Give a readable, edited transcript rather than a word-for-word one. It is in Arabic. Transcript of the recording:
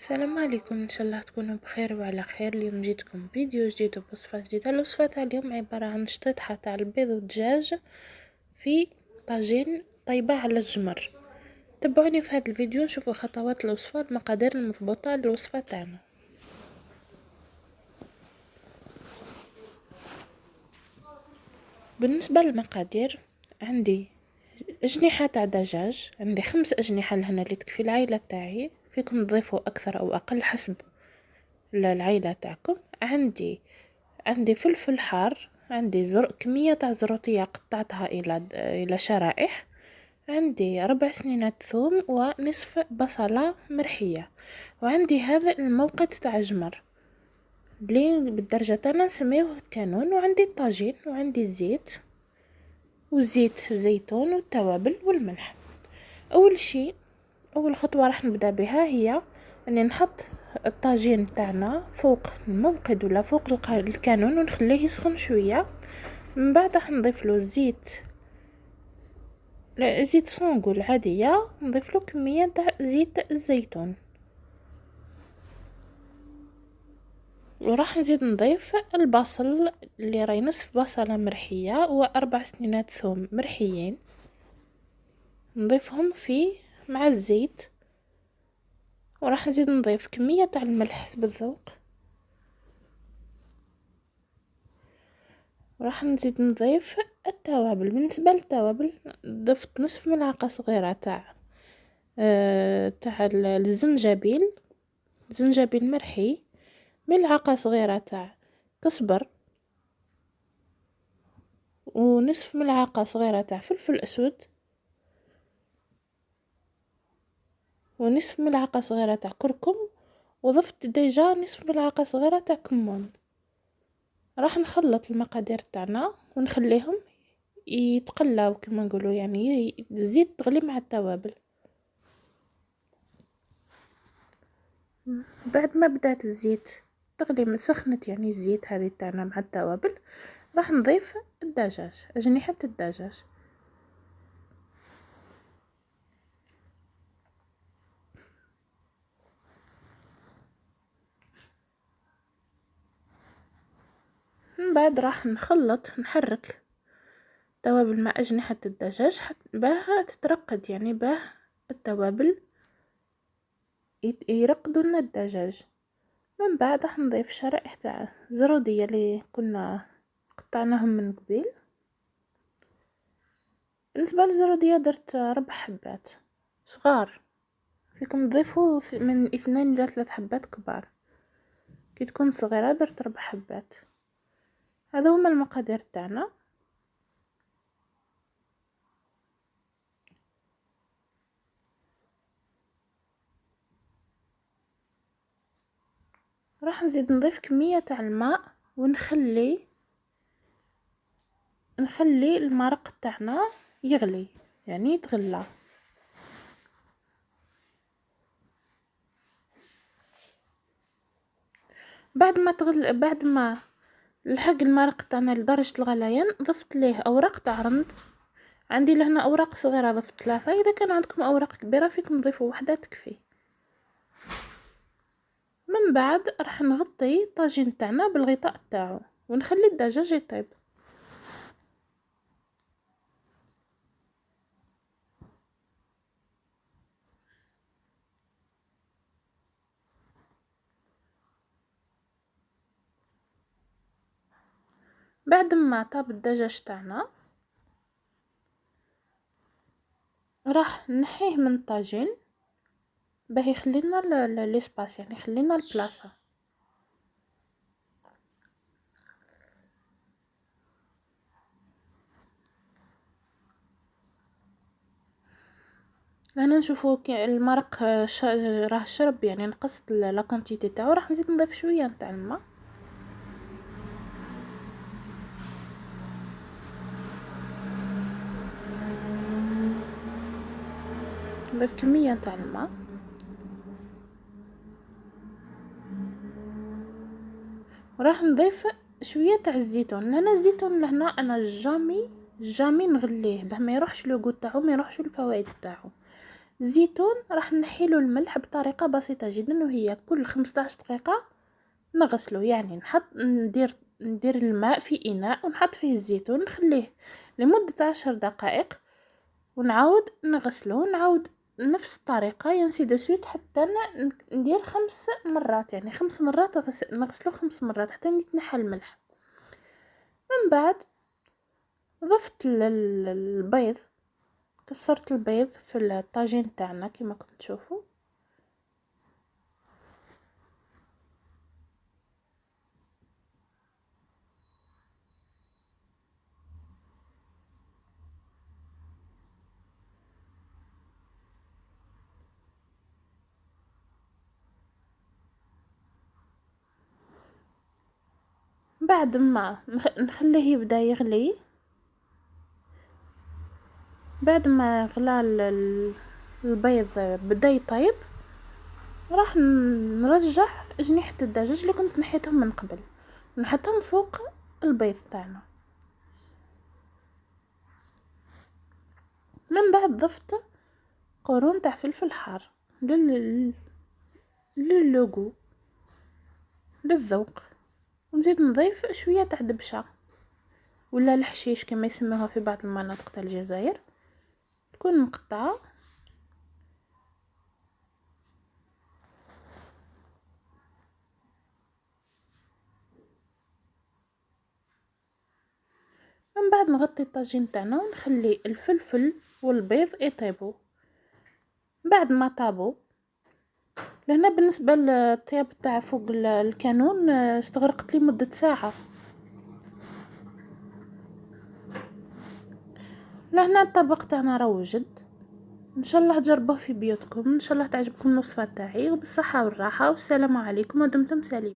السلام عليكم، ان شاء الله تكونوا بخير وعلى خير. اليوم جيتكم فيديو جديد وبوصفه جديده. الوصفه تاع اليوم عباره عن شطيحه تاع البيض والدجاج في طاجين طيبه على الجمر. تبعوني في هذا الفيديو نشوفوا خطوات الوصفه المقادير المضبوطه للوصفه تاعنا. بالنسبه للمقادير، عندي أجنحة تاع دجاج، عندي 5 أجنحة لهنا اللي تكفي العائلة تاعي، فيكم تضيفوا أكثر أو أقل حسب العائلة تاعكم. عندي فلفل حار، عندي كمية تاع زروطية قطعتها إلى شرائح، عندي 4 سنينات ثوم ونصف بصلة مرحية، وعندي هذا الموقد تاع جمر اللي بالدرجة تاعنا نسميوه الكانون، وعندي الطاجين، وعندي الزيت والزيت زيتون والتوابل والملح. اول خطوه راح نبدا بها هي اني نحط الطاجين تاعنا فوق الموقد ولا فوق الكانون ونخليه يسخن شويه. من بعد راح نضيف له الزيت، لا زيت صنقول عاديه، نضيف له كميه تاع زيت الزيتون، وراح نزيد نضيف البصل اللي راي نصف بصله مرحيه و4 سنينات ثوم مرحيين، نضيفهم فيه مع الزيت. وراح نزيد نضيف كمية تاع الملح حسب الذوق، وراح نزيد نضيف التوابل. بالنسبة للتوابل ضفت نصف ملعقة صغيرة تاع الزنجبيل مرحي، ملعقة صغيرة تاع كزبر، ونصف ملعقة صغيرة تاع فلفل اسود، ونصف ملعقة صغيرة تاع كركم، وضفت ديجا نصف ملعقة صغيرة تاع كمون. راح نخلط المقادير تاعنا ونخليهم يتقلاو كما نقولوا، يعني الزيت تغلي مع التوابل. بعد ما بدات الزيت تغلي من سخنت، يعني الزيت هذه تاعنا مع التوابل، راح نضيف الدجاج، أجنحة الدجاج. من بعد راح نحرك توابل مع أجنحة الدجاج حتى باه تترقد، يعني باه التوابل يرقدوا لنا الدجاج. من بعد راح نضيف شرائح تاع زرودية اللي كنا قطعناهم من قبيل. بالنسبة للزرودية درت 4 حبات صغار، فيكم تضيفوا من 2 إلى 3 حبات كبار. كي تكون صغيرة درت 4 حبات. هذا هما المقادير تاعنا. راح نزيد نضيف كمية تاع الماء ونخلي المرق تاعنا يغلي، يعني يتغلى. بعد ما لحق المرق تاعنا لدرجة الغليان، ضفت ليه اوراق تاع رند. عندي لهنا اوراق صغيرة ضفت 3، اذا كان عندكم اوراق كبيرة فيكم تضيفوا وحدة تكفي. من بعد راح نغطي الطاجين تاعنا بالغطاء تاعو ونخلي الدجاج يطيب. بعد ما طاب الدجاج تاعنا راح نحيه من الطاجين باه يخلينا ليسباس، يعني يخلينا البلاصه. هنا نشوفوا المرق راه شرب، يعني نقصت لا كونتيتي تاعو. راح نزيد نضيف شويه نتاع الماء، نضيف كميه نتاع الماء. وراح نضيف شويه تاع الزيتون. هنا الزيتون لهنا انا جامي نغليه باه ما يروحش لو غو تاعو، ما يروحش الفوائد تاعو. الزيتون راح نحيله الملح بطريقة بسيطة جدا، وهي كل 15 دقيقة نغسله. يعني ندير الماء في إناء ونحط فيه الزيتون، نخليه لمدة 10 دقائق ونعاود نغسله، ونعاود نفس الطريقة ينسي دو سويت حتى ندير 5 مرات. يعني 5 مرات نغسله 5 مرات حتى يتنحى الملح. من بعد ضفت البيض، كسرت البيض في الطاجين تاعنا كما كنت تشوفوا. بعد ما نخليه يبدا يغلي، بعد ما غلى البيض بدا يطيب، راح نرجع أجنحة الدجاج اللي كنت نحيتهم من قبل، نحطهم فوق البيض تاعنا. من بعد ضفت قرون تاع فلفل حار للوغو، للذوق، ونزيد نضيف شويه تاع دبشه ولا الحشيش كما يسموها في بعض المناطق تاع الجزائر، تكون مقطعه. من بعد نغطي الطاجين تاعنا ونخلي الفلفل والبيض يطيبوا. بعد ما طابوا لهنا، بالنسبه للطياب تاع فوق الكانون استغرقت لي مده ساعه. لهنا الطبق تاعنا راه وجد. ان شاء الله تجربوه في بيوتكم، ان شاء الله تعجبكم الوصفه تاعي، وبالصحه والراحه، والسلام عليكم ودمتم سالمين.